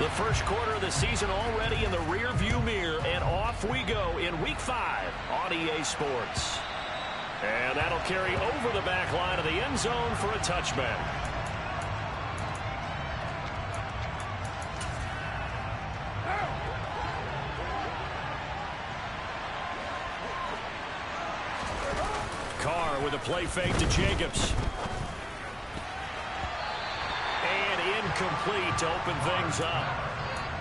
The first quarter of the season already in the rearview mirror, and off we go in Week 5 on EA Sports. And that'll carry over the back line of the end zone for a touchback. Carr with a play fake to Jacobs. Incomplete to open things up.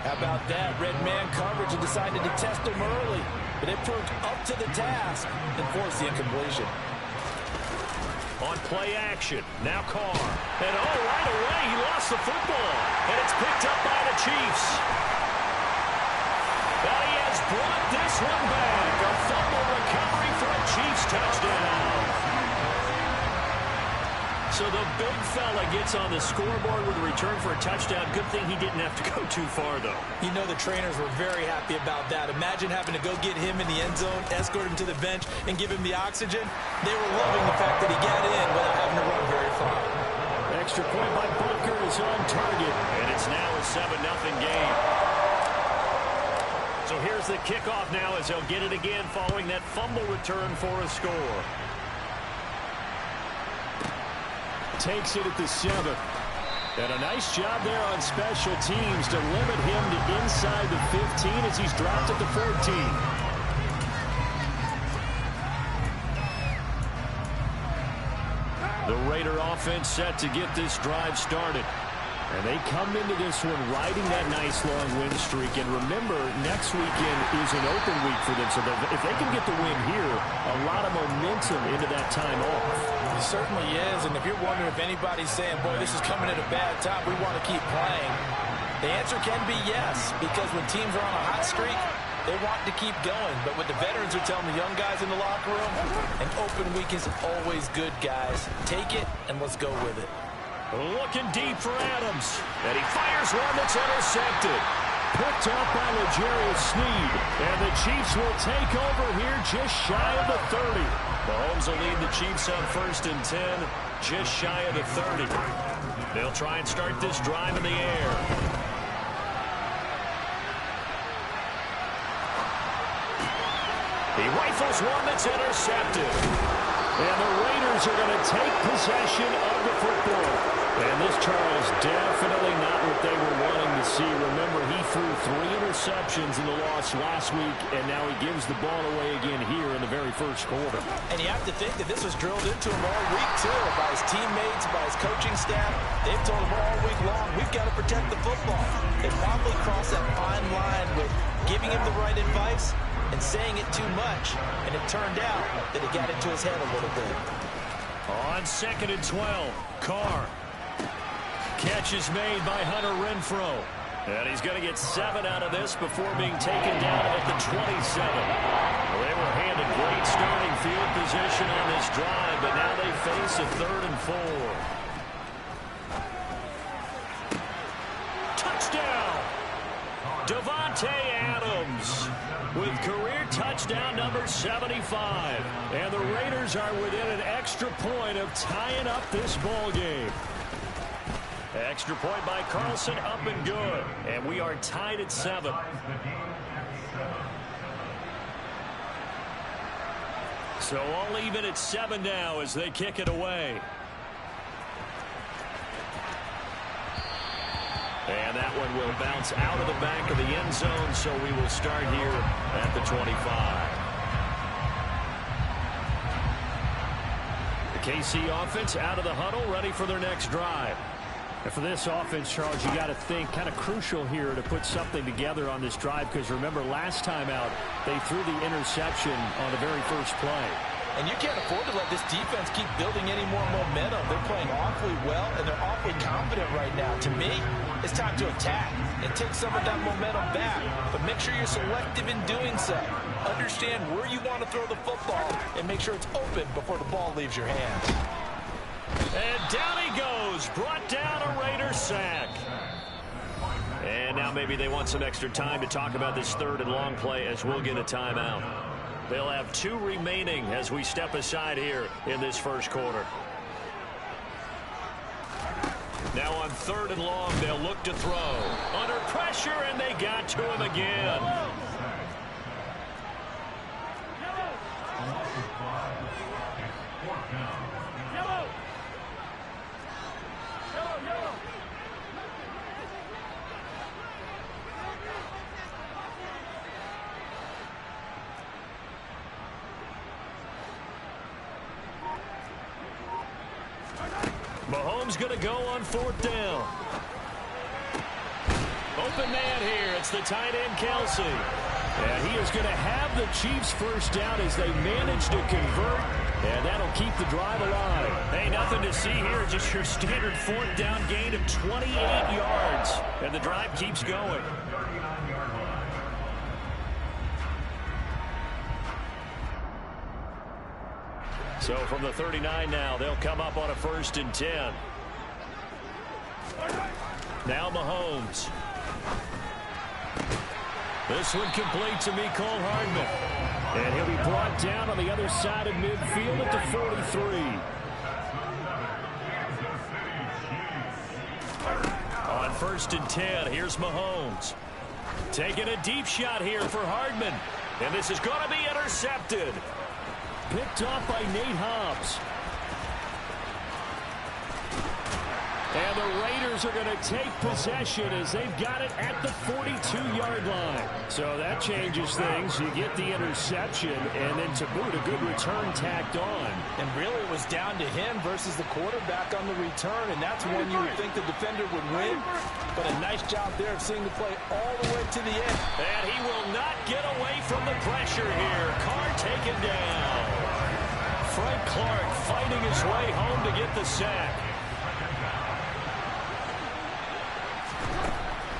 How about that? Red man coverage and decided to test him early. But it proved up to the task and forced the incompletion. On play action, now Carr. And right away, he lost the football. And it's picked up by the Chiefs. But he has brought this one back. A fumble recovery for a Chiefs touchdown. So the big fella gets on the scoreboard with a return for a touchdown. Good thing he didn't have to go too far, though. You know the trainers were very happy about that. Imagine having to go get him in the end zone, escort him to the bench, and give him the oxygen. They were loving the fact that he got in without having to run very far. Extra point by Butker is on target, and it's now a 7-0 game. So here's the kickoff now as they'll get it again following that fumble return for a score. Takes it at the 7. And a nice job there on special teams to limit him to inside the 15 as he's dropped at the 14. The Raider offense set to get this drive started. And they come into this one riding that nice long win streak. And remember, next weekend is an open week for them. So if they can get the win here, a lot of momentum into that time off. It certainly is. And if you're wondering if anybody's saying, boy, this is coming at a bad time, we want to keep playing, the answer can be yes. Because when teams are on a hot streak, they want to keep going. But what the veterans are telling the young guys in the locker room, an open week is always good, guys. Take it and let's go with it. Looking deep for Adams. And he fires one that's intercepted. Picked up by L'Jarius Sneed. And the Chiefs will take over here just shy of the 30. Mahomes will lead the Chiefs on 1st and 10, just shy of the 30. They'll try and start this drive in the air. He rifles one that's intercepted. And the Raiders are going to take possession of the football. And this, Charles, definitely not what they were wanting to see. Remember, he threw 3 interceptions in the loss last week, and now he gives the ball away again here in the very first quarter. And you have to think that this was drilled into him all week, too, by his teammates, by his coaching staff. They've told him all week long, we've got to protect the football. They probably crossed that fine line with giving him the right advice and saying it too much. And it turned out that it got into his head a little bit. On 2nd and 12, Carr. Catch is made by Hunter Renfrow. And he's going to get 7 out of this before being taken down at the 27. Well, they were handed great starting field position on this drive, but now they face a 3rd and 4. Touchdown! Davante Adams with career touchdown number 75. And the Raiders are within an extra point of tying up this ball game. Extra point by Carlson, up and good. And we are tied at 7. So all even at 7 now as they kick it away. And that one will bounce out of the back of the end zone, so we will start here at the 25. The KC offense out of the huddle, ready for their next drive. And for this offense, Charles, you got to think kind of crucial here to put something together on this drive, because remember last time out they threw the interception on the very first play. And you can't afford to let this defense keep building any more momentum. They're playing awfully well, and they're awfully confident right now. To me, it's time to attack and take some of that momentum back. But make sure you're selective in doing so. Understand where you want to throw the football and make sure it's open before the ball leaves your hands. And down he goes, brought down a Raider sack. And now maybe they want some extra time to talk about this 3rd and long play as we'll get a timeout. They'll have 2 remaining as we step aside here in this first quarter. Now on 3rd and long, they'll look to throw. Under pressure. got to him again. Mahomes going to go on 4th down. Open man here. It's the tight end, Kelsey. And he is going to have the Chiefs first down as they manage to convert. And that'll keep the drive alive. Hey, nothing to see here. Just your standard 4th down gain of 28 yards. And the drive keeps going. So from the 39 now, they'll come up on a 1st and 10. Now Mahomes. This one complete to Mecole Hardman. And he'll be brought down on the other side of midfield at the 43. On 1st and 10, here's Mahomes. Taking a deep shot here for Hardman. And this is going to be intercepted. Picked off by Nate Hobbs. And the Raiders are going to take possession as they've got it at the 42-yard line. So that changes things. You get the interception, and then to boot, a good return tacked on. And really it was down to him versus the quarterback on the return, and that's when you would think the defender would win. But a nice job there of seeing the play all the way to the end. And he will not get away from the pressure here. Carr taken down. Frank Clark fighting his way home to get the sack.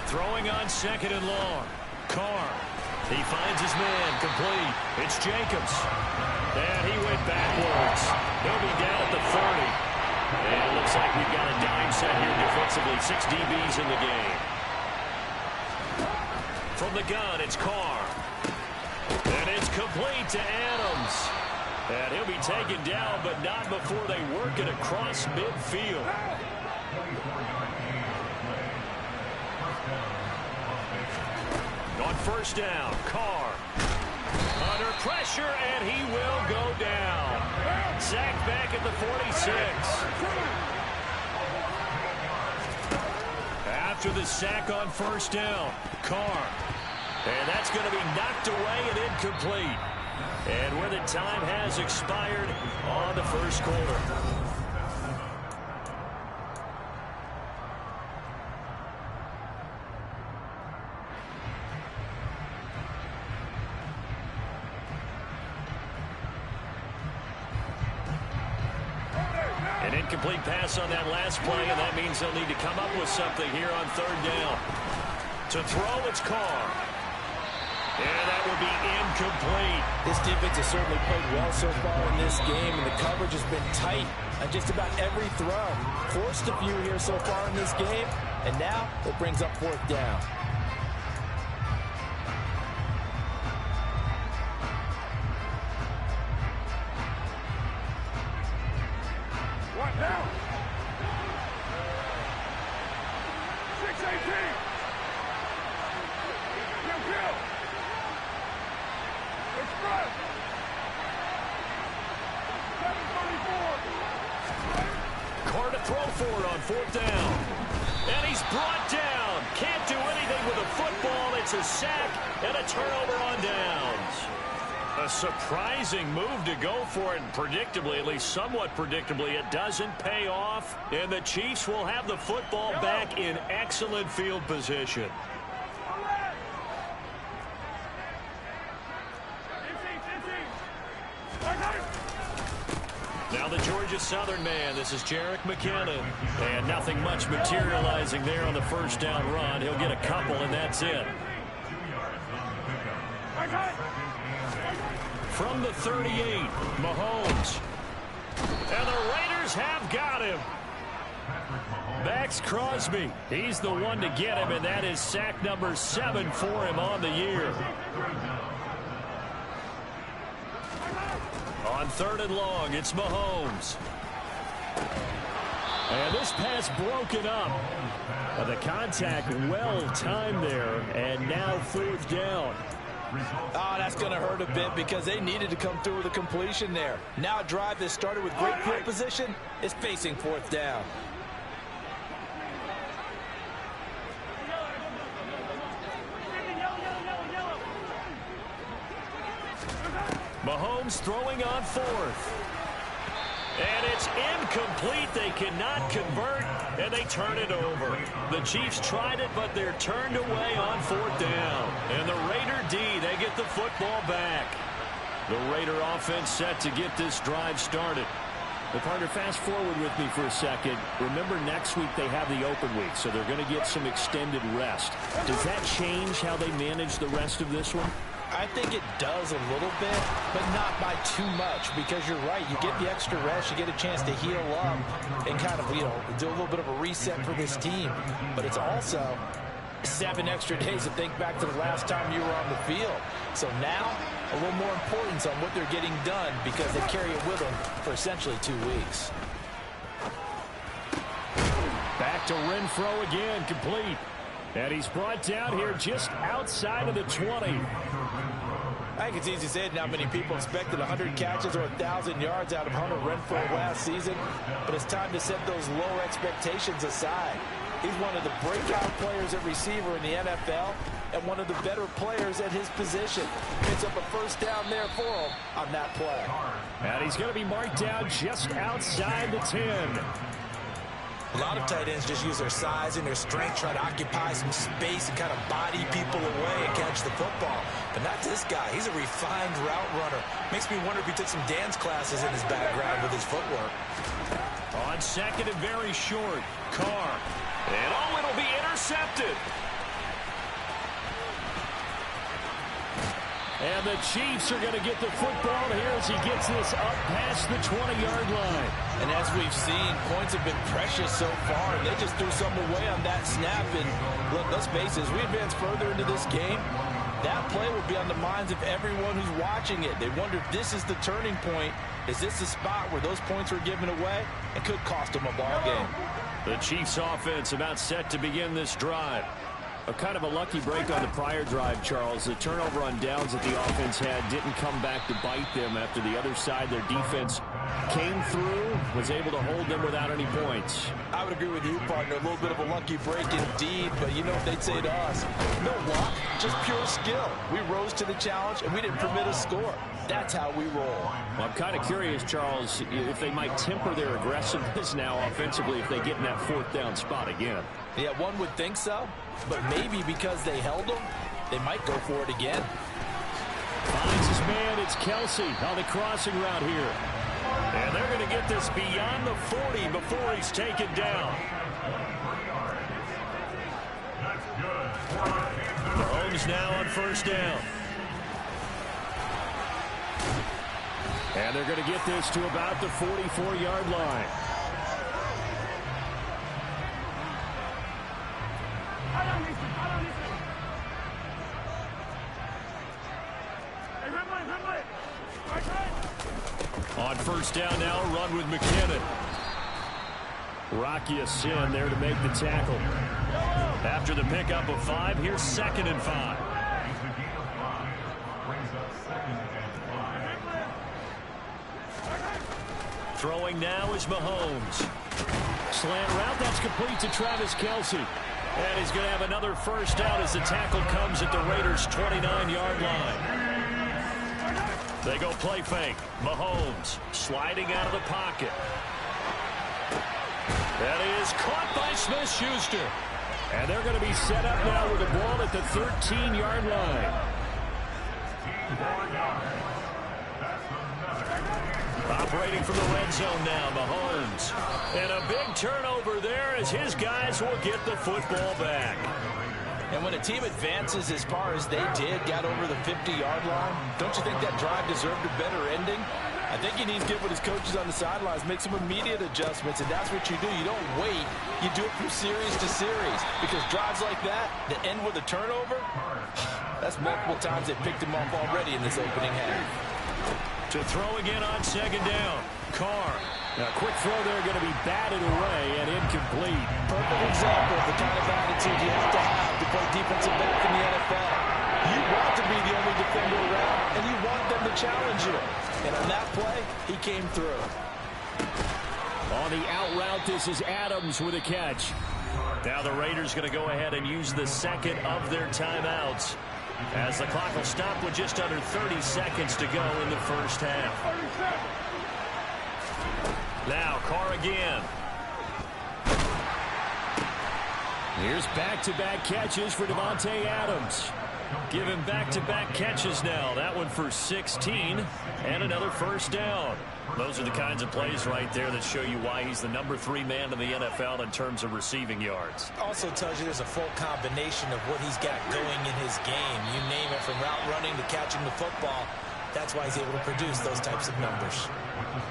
Throwing on 2nd and long. Carr. He finds his man. Complete. It's Jacobs. And he went backwards. He'll be down at the 30. And it looks like we've got a dime set here defensively. 6 DBs in the game. From the gun, it's Carr. And it's complete to Adams. And he'll be taken down, but not before they work it across midfield. On 1st down, Carr. Under pressure, and he will go down. Sacked back at the 46. After the sack on 1st down, Carr. And that's going to be knocked away and incomplete. And where the time has expired on the 1st quarter. An incomplete pass on that last play, and that means they'll need to come up with something here on 3rd down. To throw, it's Carr. And that will be incomplete. This defense has certainly played well so far in this game, and the coverage has been tight on just about every throw. Forced a few here so far in this game, and now it brings up 4th down. What now? 6-18. Kill. Express. 7:34. Carr to throw for it on 4th down. And he's brought down. Can't do anything with a football. It's a sack and a turnover on downs. A surprising move to go for it, and predictably, at least somewhat predictably, it doesn't pay off. And the Chiefs will have the football back in excellent field position. Now the Georgia Southern man. This is Jerick McKinnon. And nothing much materializing there on the 1st down run. He'll get a couple, and that's it. From the 38, Mahomes. And the Raiders have got him. Max Crosby. He's the one to get him, and that is sack number 7 for him on the year. On 3rd and long, it's Mahomes. And this pass broken up. The contact well timed there, and now 4th down. Oh, that's going to hurt a bit because they needed to come through with a completion there. Now a drive that started with great field position is facing 4th down. Mahomes throwing on 4th. And it's incomplete. They cannot convert, and they turn it over. The Chiefs tried it, but they're turned away on 4th down. And the Raider D, they get the football back. The Raider offense set to get this drive started. The partner, fast forward with me for a second. Remember, next week they have the open week, so they're going to get some extended rest. Does that change how they manage the rest of this one? I think it does a little bit, but not by too much, because you're right. You get the extra rest, you get a chance to heal up and kind of, do a little bit of a reset for this team. But it's also 7 extra days to think back to the last time you were on the field. So now, a little more importance on what they're getting done because they carry it with them for essentially 2 weeks. Back to Renfro again, complete. And he's brought down here just outside of the 20. I think it's easy to say it. Not many people expected 100 catches or 1,000 yards out of Hunter Renfro last season, but it's time to set those low expectations aside. He's one of the breakout players at receiver in the NFL and one of the better players at his position. Picks up a 1st down there for him on that play. And he's going to be marked down just outside the 10. A lot of tight ends just use their size and their strength, try to occupy some space and kind of body people away and catch the football. But not this guy. He's a refined route runner. Makes me wonder if he took some dance classes in his background with his footwork. On 2nd and very short, Carr. And it'll be intercepted. And the Chiefs are going to get the football here as he gets this up past the 20-yard line. And as we've seen, points have been precious so far, and they just threw some away on that snap. And look, let's face it, as we advance further into this game, that play will be on the minds of everyone who's watching it. They wonder if this is the turning point. Is this the spot where those points were given away and could cost them a ball game? The Chiefs offense about set to begin this drive. A kind of a lucky break on the prior drive, Charles. The turnover on downs that the offense had didn't come back to bite them after the other side. Their defense came through, was able to hold them without any points. I would agree with you, partner. A little bit of a lucky break indeed, but you know what they'd say to us? No luck, just pure skill. We rose to the challenge, and we didn't permit a score. That's how we roll. Well, I'm kind of curious, Charles, if they might temper their aggressiveness now offensively if they get in that 4th down spot again. Yeah, one would think so, but maybe because they held them, they might go for it again. Finds his man, it's Kelsey on the crossing route here. And they're going to get this beyond the 40 before he's taken down. Mahomes now on 1st down. And they're going to get this to about the 44-yard line. On 1st down now, run with McKinnon. Rocky Sin there to make the tackle. After the pickup of 5, here's 2nd and 5. Throwing now is Mahomes. Slant route, that's complete to Travis Kelsey. And he's going to have another 1st down as the tackle comes at the Raiders' 29-yard line. They go play fake. Mahomes sliding out of the pocket. That is caught by Smith-Schuster. And they're going to be set up now with the ball at the 13-yard line. Operating from the red zone now, Mahomes. And a big turnover there as his guys will get the football back. And when a team advances as far as they did, got over the 50-yard line, don't you think that drive deserved a better ending? I think he needs to get with his coaches on the sidelines, make some immediate adjustments, and that's what you do. You don't wait. You do it from series to series, because drives like that end with a turnover, that's multiple times they picked him off already in this opening half. To throw again on second down. Carr. Now, quick throw there going to be batted away and incomplete. Perfect example of the kind of attitude you have to play defensive back in the NFL. You want to be the only defender around, and you want them to challenge you. And on that play, he came through. On the out route, this is Adams with a catch. Now the Raiders going to go ahead and use the second of their timeouts, as the clock will stop with just under 30 seconds to go in the first half. Now Carr again. Here's back-to-back catches for Davante Adams. Give him back-to-back catches now. That one for 16 and another first down. Those are the kinds of plays right there that show you why he's the #3 man in the NFL in terms of receiving yards. Also tells you there's a full combination of what he's got going in his game. You name it, from route running to catching the football. That's why he's able to produce those types of numbers.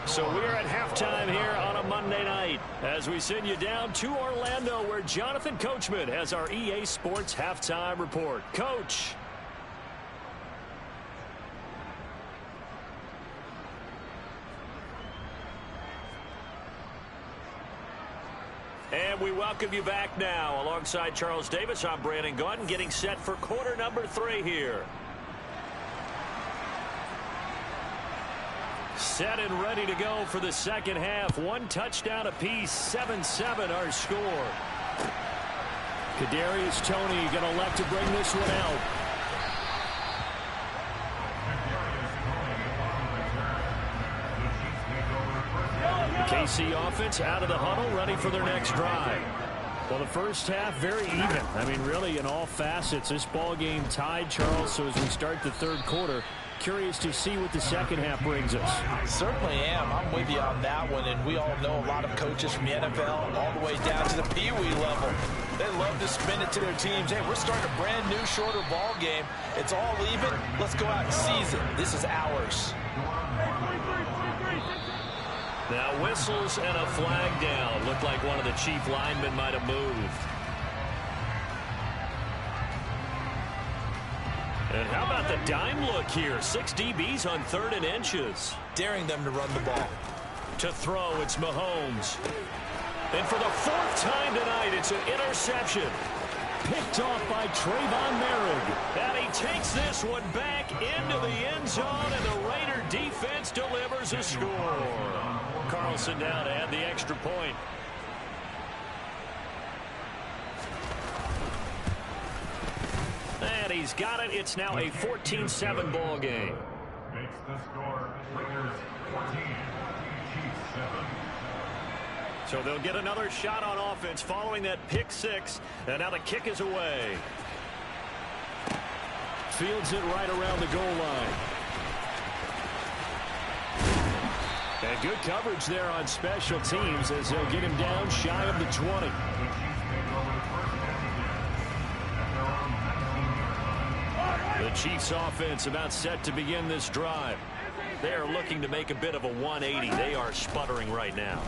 So we're at halftime here on a Monday night as we send you down to Orlando, where Jonathan Coachman has our EA Sports halftime report. Coach. And we welcome you back now. Alongside Charles Davis, I'm Brandon Gaudin, getting set for quarter number 3 here. Set and ready to go for the second half. 1 touchdown apiece, 7-7 our score. Kadarius Toney going to elect to bring this one out. The KC offense out of the huddle, ready for their next drive. Well, the first half, very even. I mean, really, in all facets, this ball game tied, Charles. So as we start the third quarter, curious to see what the second half brings us. Certainly am. I'm with you on that one. And we all know a lot of coaches from the NFL all the way down to the Pee Wee level. They love to spin it to their teams. Hey, we're starting a brand new, shorter ball game. It's all even. Let's go out and seize it. This is ours. Now whistles and a flag down. Looked like one of the Chief linemen might have moved. And how about the dime look here? 6 DBs on 3rd and inches. Daring them to run the ball. To throw, it's Mahomes. And for the 4th time tonight, it's an interception. Picked off by Trayvon Merrick. And he takes this one back into the end zone, and the Raider defense delivers a score. Carlson down to add the extra point. And he's got it. It's now a 14-7 ball game. Makes the score Raiders 14, Chiefs 7. So they'll get another shot on offense following that pick 6. And now the kick is away. Fields it right around the goal line. And good coverage there on special teams as they'll get him down shy of the 20. The Chiefs offense about set to begin this drive. They are looking to make a bit of a 180. They are sputtering right now.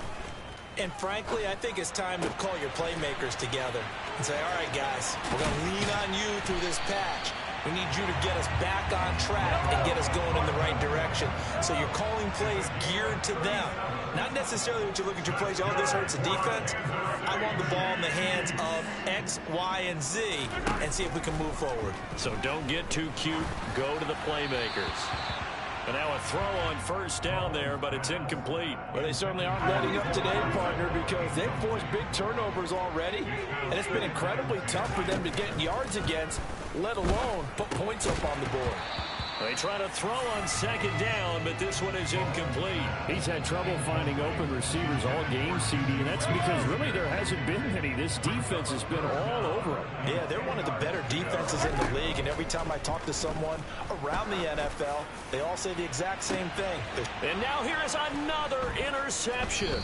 And frankly, I think it's time to call your playmakers together and say, all right, guys, we're going to lean on you through this patch. We need you to get us back on track and get us going in the right direction. So you're calling plays geared to them. Not necessarily when you look at your plays, oh, this hurts the defense. I want the ball in the hands of X, Y, and Z and see if we can move forward. So don't get too cute. Go to the playmakers. And now a throw on first down there, but it's incomplete. Well, they certainly aren't letting up today, partner, because they've forced big turnovers already. And it's been incredibly tough for them to get yards against, let alone put points up on the board. They try to throw on second down, but this one is incomplete. He's had trouble finding open receivers all game, CD, and that's because really there hasn't been any. This defense has been all over him. Yeah, they're one of the better defenses in the league, and every time I talk to someone around the NFL, they all say the exact same thing. And now here is another interception.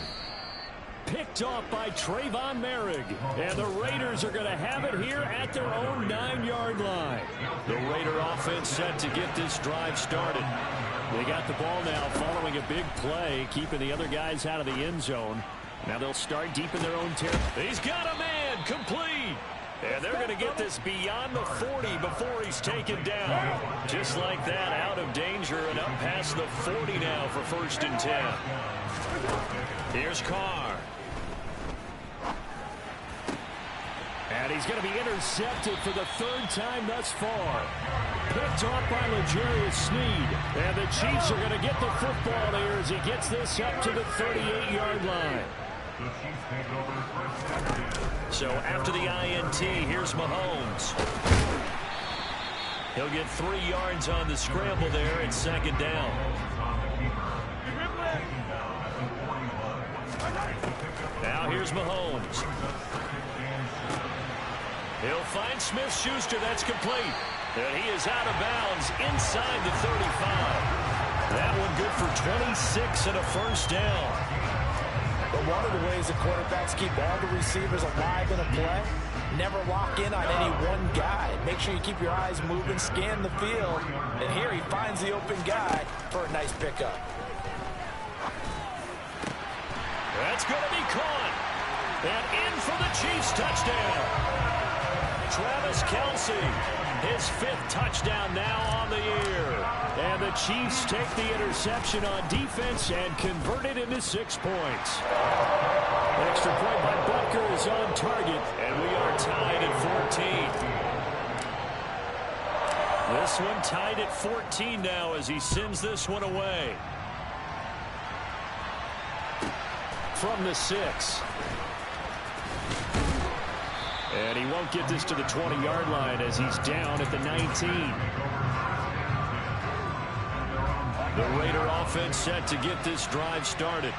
Picked off by Trayvon Merrick. And the Raiders are going to have it here at their own 9-yard line. The Raider offense set to get this drive started. They got the ball now following a big play, keeping the other guys out of the end zone. Now they'll start deep in their own territory. He's got a man, complete. And they're going to get this beyond the 40 before he's taken down. Just like that, out of danger and up past the 40 now for 1st and 10. Here's Carr. And he's going to be intercepted for the 3rd time thus far. Picked off by L'Jarius Sneed. And the Chiefs are going to get the football here as he gets this up to the 38-yard line. So after the INT, here's Mahomes. He'll get 3 yards on the scramble there at 2nd down. Now here's Mahomes. He'll find Smith-Schuster. That's complete. And he is out of bounds inside the 35. That one good for 26 and a 1st down. But one of the ways the quarterbacks keep all the receivers alive in a play, never lock in on any one guy. Make sure you keep your eyes moving, scan the field. And here he finds the open guy for a nice pickup. That's going to be caught. And in for the Chiefs touchdown. Travis Kelce, his 5th touchdown now on the year. And the Chiefs take the interception on defense and convert it into 6 points. Extra point by Butker is on target, and we are tied at 14. This one tied at 14 now as he sends this one away. From the 6. And he won't get this to the 20-yard line as he's down at the 19. The Raider offense set to get this drive started.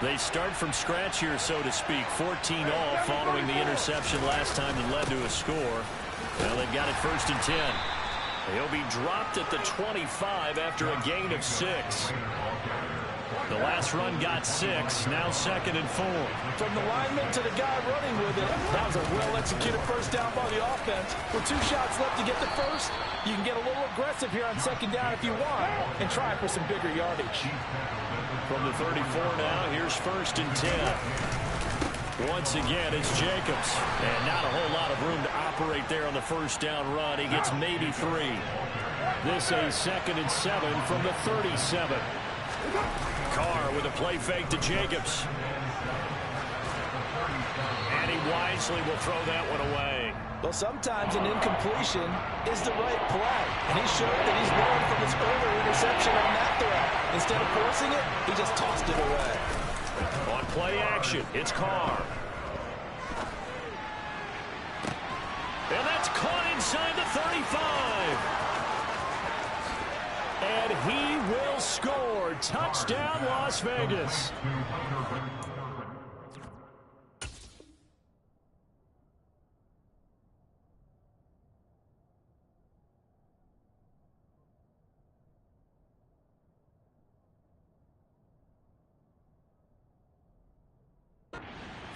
They start from scratch here, so to speak. 14 all following the interception last time that led to a score. Well, they've got it 1st and 10. He'll be dropped at the 25 after a gain of 6. The last run got 6, now 2nd and 4. From the lineman to the guy running with it, that was a well-executed 1st down by the offense. With 2 shots left to get the 1st, you can get a little aggressive here on 2nd down if you want and try for some bigger yardage. From the 34 now, here's 1st and 10. Once again, it's Jacobs. And not a whole lot of room to operate there on the 1st down run. He gets maybe 3. This a 2nd and 7 from the 37. Carr with a play fake to Jacobs. And he wisely will throw that one away. Well, sometimes an incompletion is the right play. And he showed that he's learned from his earlier interception on that throw. Instead of forcing it, he just tossed it away. On play action, it's Carr. And that's caught inside the 35. And he will score. Touchdown, Las Vegas.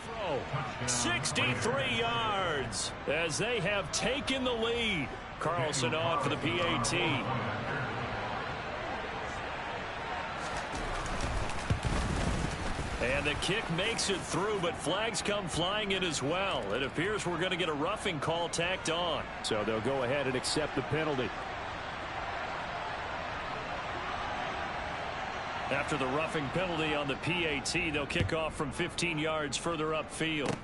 Throw, 63 yards as they have taken the lead. Carlson on for the PAT. And the kick makes it through, but flags come flying in as well. It appears we're going to get a roughing call tacked on. So they'll go ahead and accept the penalty. After the roughing penalty on the PAT, they'll kick off from 15 yards further upfield.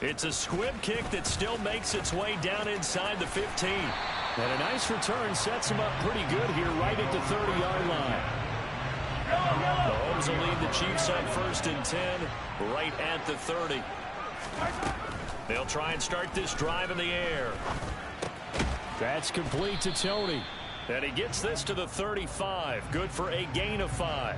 It's a squib kick that still makes its way down inside the 15. And a nice return sets him up pretty good here right at the 30-yard line. Mahomes will lead the Chiefs on 1st and 10 right at the 30. They'll try and start this drive in the air. That's complete to Tony. And he gets this to the 35. Good for a gain of 5.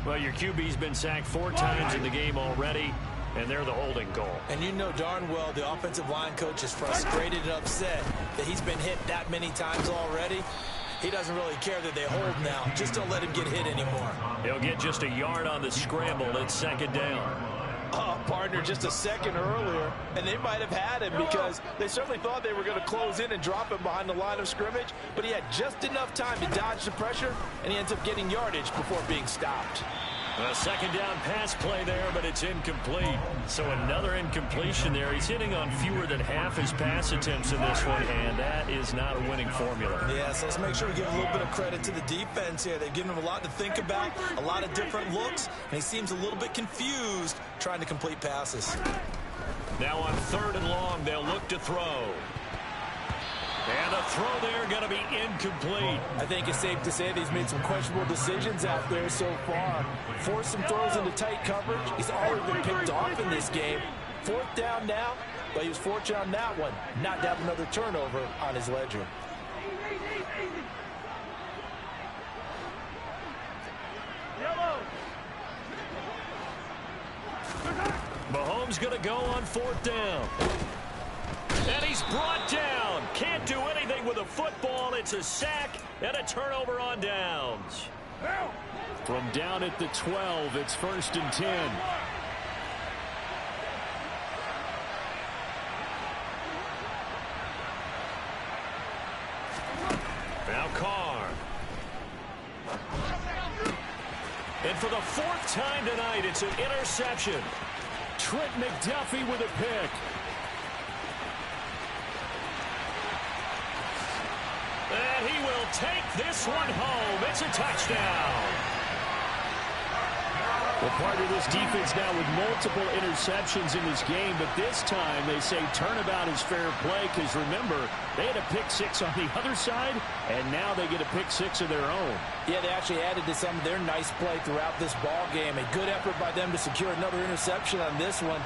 Well, your QB's been sacked 4 times in the game already, and they're the holding goal. And you know darn well the offensive line coach is frustrated and upset that he's been hit that many times already. He doesn't really care that they hold now. Just don't let him get hit anymore. He'll get just a yard on the scramble at 2nd down. Partner, just a second earlier, and they might have had him because they certainly thought they were going to close in and drop him behind the line of scrimmage, but he had just enough time to dodge the pressure, and he ends up getting yardage before being stopped. A second down pass play there, but it's incomplete. So another incompletion there. He's hitting on fewer than half his pass attempts in this one, and that is not a winning formula. Yeah, so let's make sure we give a little bit of credit to the defense here. They've given him a lot to think about, a lot of different looks, and he seems a little bit confused trying to complete passes. Now on 3rd and long, they'll look to throw. And the throw there going to be incomplete. I think it's safe to say that he's made some questionable decisions out there so far. Forced some throws into tight coverage. He's already been picked off in this game. 4th down now, but he was fortunate on that one. Not to have another turnover on his ledger. Mahomes going to go on 4th down. And he's brought down. Can't do anything with a football. It's a sack and a turnover on downs. From down at the 12, it's 1st and 10. Now Carr. And for the 4th time tonight, it's an interception. Trent McDuffie with a pick. And he will take this one home. It's a touchdown. Well, part of this defense now with multiple interceptions in this game, but this time they say turnabout is fair play because, remember, they had a pick 6 on the other side, and now they get a pick 6 of their own. Yeah, they actually added to some of their nice play throughout this ball game. A good effort by them to secure another interception on this one.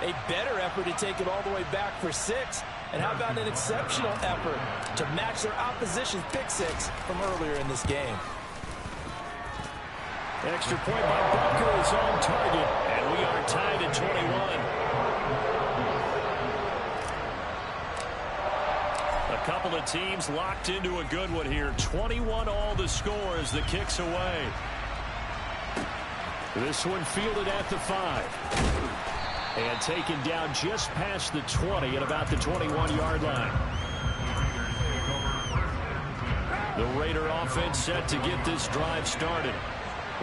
A better effort to take it all the way back for 6. And how about an exceptional effort to match their opposition's pick 6 from earlier in this game. Extra point by Butker is on target, and we are tied at 21. A couple of teams locked into a good one here. 21 all the score as the kick's away. This one fielded at the 5. And taken down just past the 20 at about the 21-yard line. The Raider offense set to get this drive started.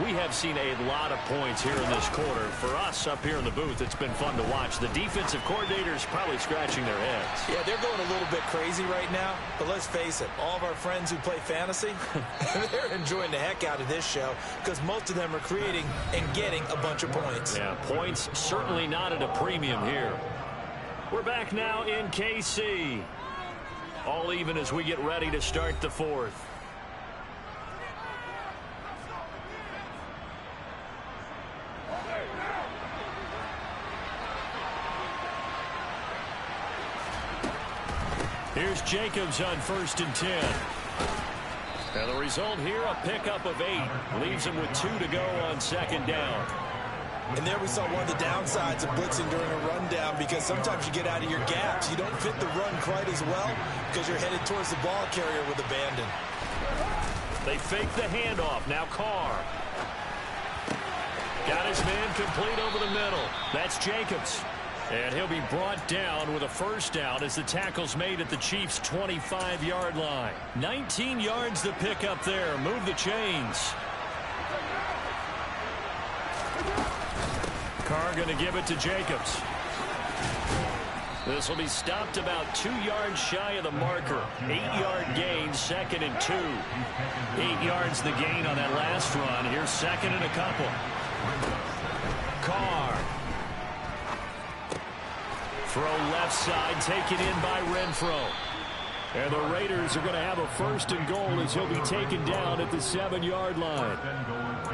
We have seen a lot of points here in this quarter. For us up here in the booth, it's been fun to watch. The defensive coordinators probably scratching their heads. Yeah, they're going a little bit crazy right now. But let's face it, all of our friends who play fantasy, they're enjoying the heck out of this show because most of them are creating and getting a bunch of points. Yeah, points certainly not at a premium here. We're back now in KC. All even as we get ready to start the 4th. Here's Jacobs on 1st and 10. And the result here, a pickup of 8. Leaves him with 2 to go on 2nd down. And there we saw one of the downsides of blitzing during a rundown because sometimes you get out of your gaps. You don't fit the run quite as well because you're headed towards the ball carrier with abandon. They fake the handoff. Now Carr. Got his man complete over the middle. That's Jacobs. And he'll be brought down with a 1st down as the tackle's made at the Chiefs' 25-yard line. 19 yards to pick up there. Move the chains. Carr going to give it to Jacobs. This will be stopped about 2 yards shy of the marker. 8-yard gain, 2nd and 2. 8 yards the gain on that last run. Here's 2nd and a couple. Carr. Throw left side, taken in by Renfro. And the Raiders are going to have a 1st and goal as he'll be taken down at the 7-yard line.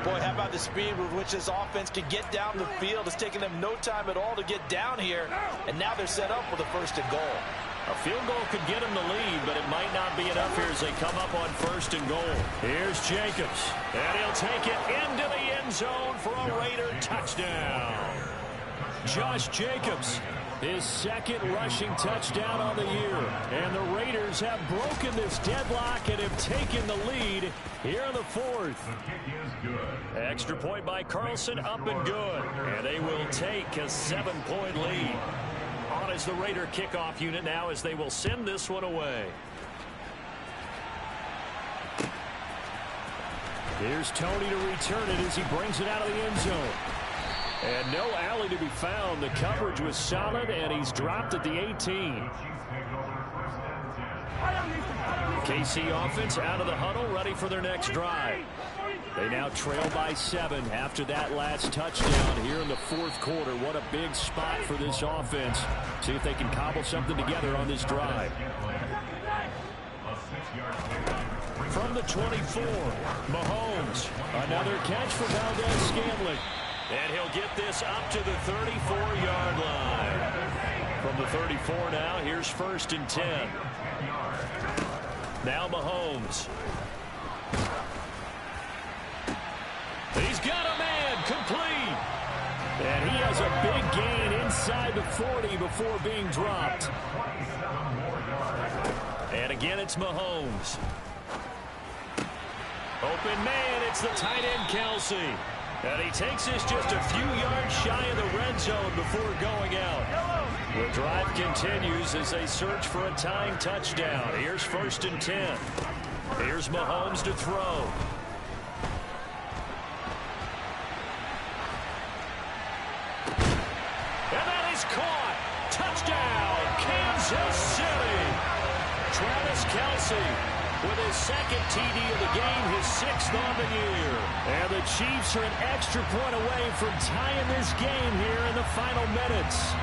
Boy, how about the speed with which this offense can get down the field? It's taken them no time at all to get down here. And now they're set up with a 1st and goal. A field goal could get them the lead, but it might not be enough here as they come up on 1st and goal. Here's Jacobs. And he'll take it into the end zone for a Raider touchdown. Josh Jacobs. His 2nd rushing touchdown on the year. And the Raiders have broken this deadlock and have taken the lead here in the 4th. Extra point by Carlson, up and good. And they will take a 7-point lead. On is the Raider kickoff unit now as they will send this one away. Here's Tony to return it as he brings it out of the end zone. And no alley to be found. The coverage was solid, and he's dropped at the 18. KC offense out of the huddle, ready for their next drive. They now trail by 7 after that last touchdown here in the fourth quarter. What a big spot for this offense. See if they can cobble something together on this drive. From the 24, Mahomes. Another catch for Valdez-Scantling. And he'll get this up to the 34-yard line. From the 34 now, here's 1st and 10. Now Mahomes. He's got a man, complete. And he has a big gain inside the 40 before being dropped. And again, it's Mahomes. Open man, it's the tight end, Kelsey. And he takes this just a few yards shy of the red zone before going out. The drive continues as they search for a tying touchdown. Here's 1st and 10. Here's Mahomes to throw. And that is caught. Touchdown, Kansas City. Travis Kelce with his 2nd TD of the game, his 6th on the year. And the Chiefs are an extra point away from tying this game here in the final minutes.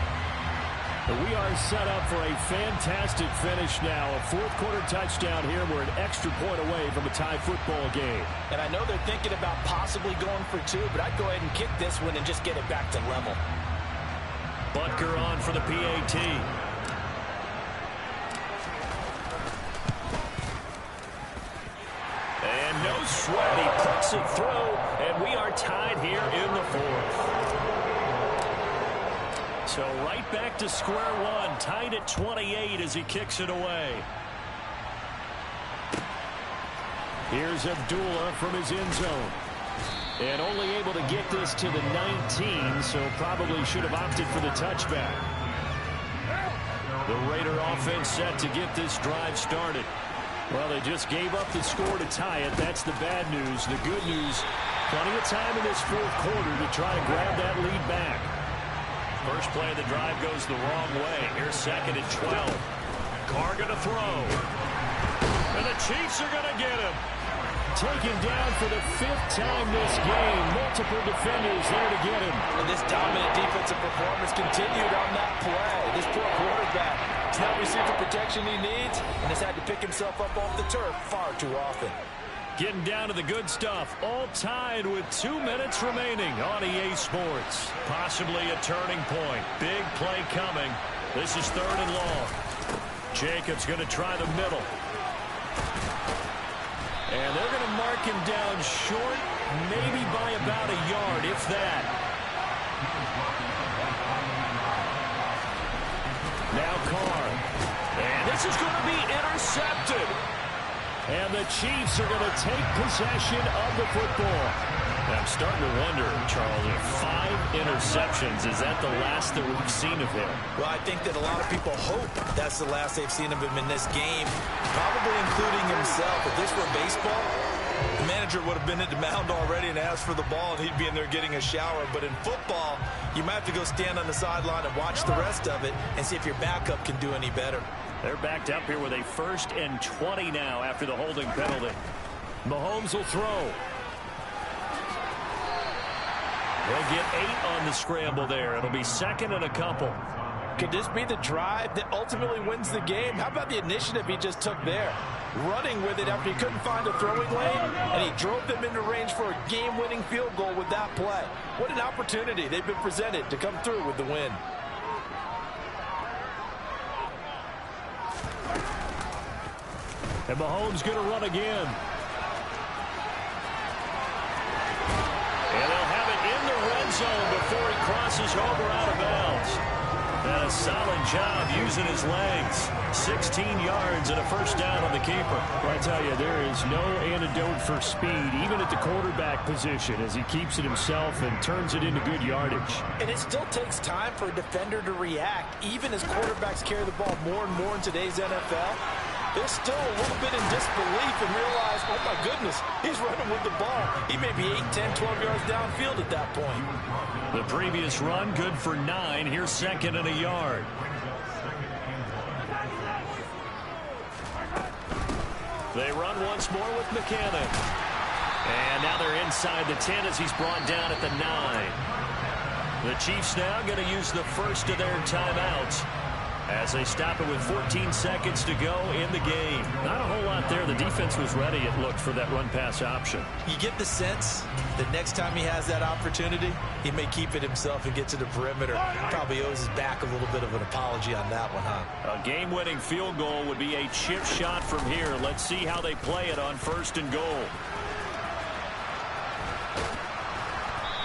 We are set up for a fantastic finish now. A fourth-quarter touchdown here. We're an extra point away from a tie football game. And I know they're thinking about possibly going for 2, but I'd go ahead and kick this one and just get it back to level. Butker on for the PAT. And no sweat. He puts it through, and we are tied here in the 4th. So right back to square one, tied at 28 as he kicks it away. Here's Abdullah from his end zone. And only able to get this to the 19, so probably should have opted for the touchback. The Raider offense set to get this drive started. Well, they just gave up the score to tie it. That's the bad news. The good news, plenty of time in this fourth quarter to try to grab that lead back. First play of the drive goes the wrong way. Here's 2nd and 12. Carr going to throw. And the Chiefs are going to get him. Taken down for the 5th time this game. Multiple defenders there to get him. And this dominant defensive performance continued on that play. This poor quarterback has not received the protection he needs and has had to pick himself up off the turf far too often. Getting down to the good stuff. All tied with 2 minutes remaining on EA Sports. Possibly a turning point. Big play coming. This is 3rd and long. Jacobs going to try the middle. And they're going to mark him down short, maybe by about a yard, if that. Now Carr. And this is going to be intercepted. And the Chiefs are going to take possession of the football. I'm starting to wonder, Charles, if 5 interceptions, is that the last that we've seen of him? Well, I think that a lot of people hope that's the last they've seen of him in this game, probably including himself. If this were baseball, the manager would have been at the mound already and asked for the ball, and he'd be in there getting a shower. But in football, you might have to go stand on the sideline and watch the rest of it and see if your backup can do any better. They're backed up here with a 1st and 20 now after the holding penalty. Mahomes will throw. They'll get 8 on the scramble there. It'll be 2nd and a couple. Could this be the drive that ultimately wins the game? How about the initiative he just took there? Running with it after he couldn't find a throwing lane, and he drove them into range for a game-winning field goal with that play. What an opportunity they've been presented to come through with the win. And Mahomes going to run again. And they'll have it in the red zone before he crosses over out of bounds. And a solid job using his legs. 16 yards and a 1st down on the keeper. Well, I tell you, there is no antidote for speed, even at the quarterback position, as he keeps it himself and turns it into good yardage. And it still takes time for a defender to react, even as quarterbacks carry the ball more and more in today's NFL. they're still a little bit in disbelief and realize, oh my goodness, he's running with the ball. He may be 8, 10, 12 yards downfield at that point. The previous run, good for 9. Here's 2nd and a yard. They run once more with McCannon. And now they're inside the 10 as he's brought down at the 9. The Chiefs now going to use the first of their timeouts as they stop it with 14 seconds to go in the game. Not a whole lot there. The defense was ready, it looked, for that run-pass option. You get the sense that next time he has that opportunity, he may keep it himself and get to the perimeter. Probably owes his back a little bit of an apology on that one, huh? A game-winning field goal would be a chip shot from here. Let's see how they play it on 1st and goal.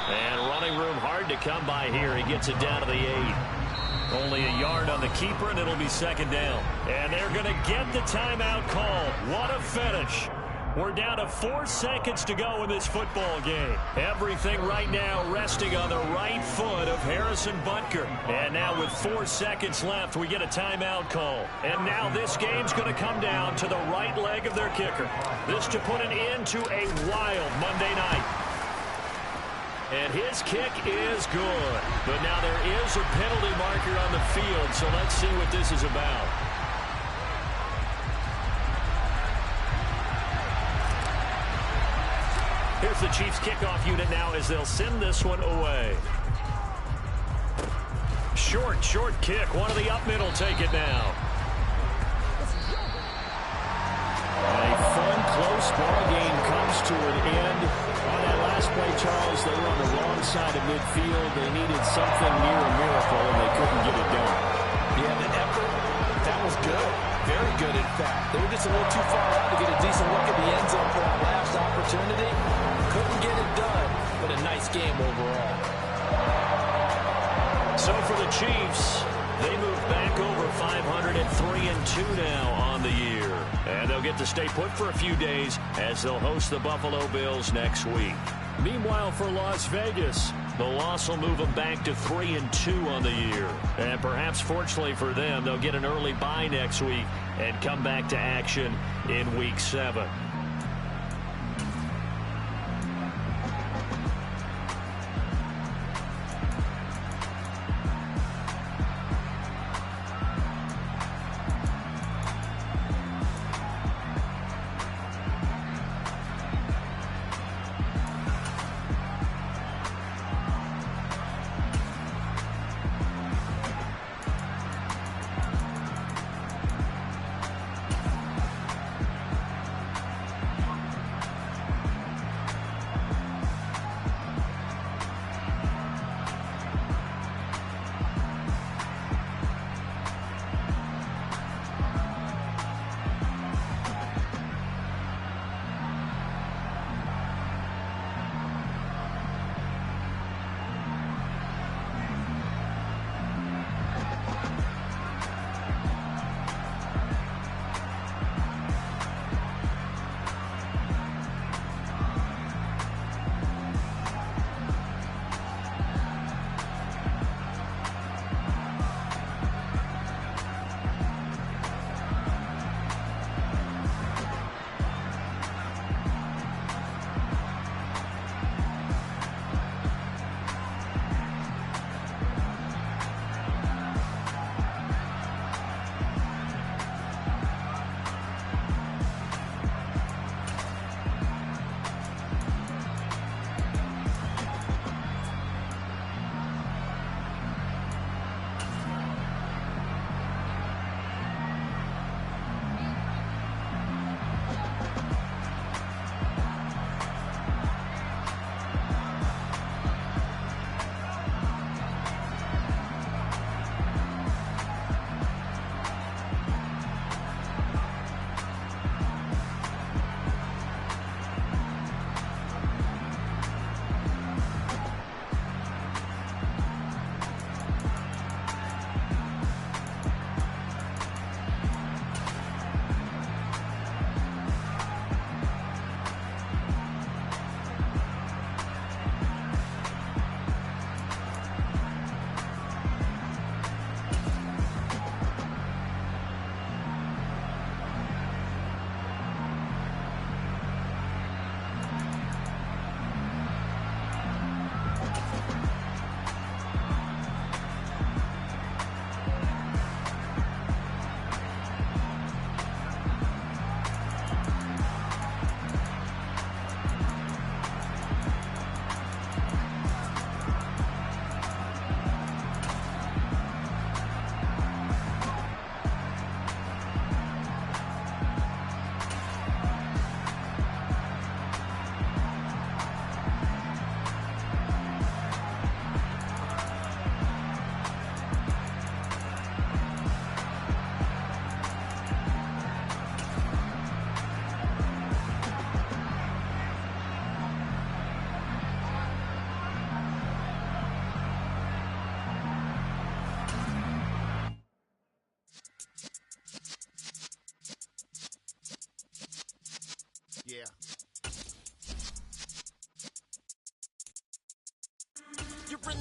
And running room hard to come by here. He gets it down to the 8. Only a yard on the keeper, and it'll be 2nd down. And they're going to get the timeout called. What a finish. We're down to 4 seconds to go in this football game. Everything right now resting on the right foot of Harrison Butker. And now with 4 seconds left, we get a timeout call. And now this game's going to come down to the right leg of their kicker. This to put an end to a wild Monday night. And his kick is good. But now there is a penalty marker on the field, so let's see what this is about. Here's the Chiefs kickoff unit now as they'll send this one away. Short kick. One of the up middle take it now. A fun, close ball game comes to an end. On that last play, Charles, they were on the wrong side of midfield. They needed something near a miracle, and they couldn't get it done. Yeah, the effort, that was good. Very good, in fact. They were just a little too far out to get a decent look at the end zone for that last opportunity. Couldn't get it done, but a nice game overall. So for the Chiefs, they move back over 503-2 now on the year. And they'll get to stay put for a few days as they'll host the Buffalo Bills next week. Meanwhile, for Las Vegas, the loss will move them back to 3-2 on the year. And perhaps fortunately for them, they'll get an early bye next week and come back to action in Week 7.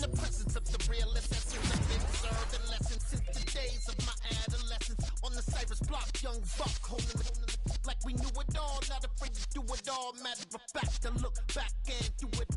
in the presence of the real assassins. I've been serving lessons since the days of my adolescence. On the Cypress block, young buck holding it like we knew it all. Not afraid to do it all. Matter of fact, to look back and do it all.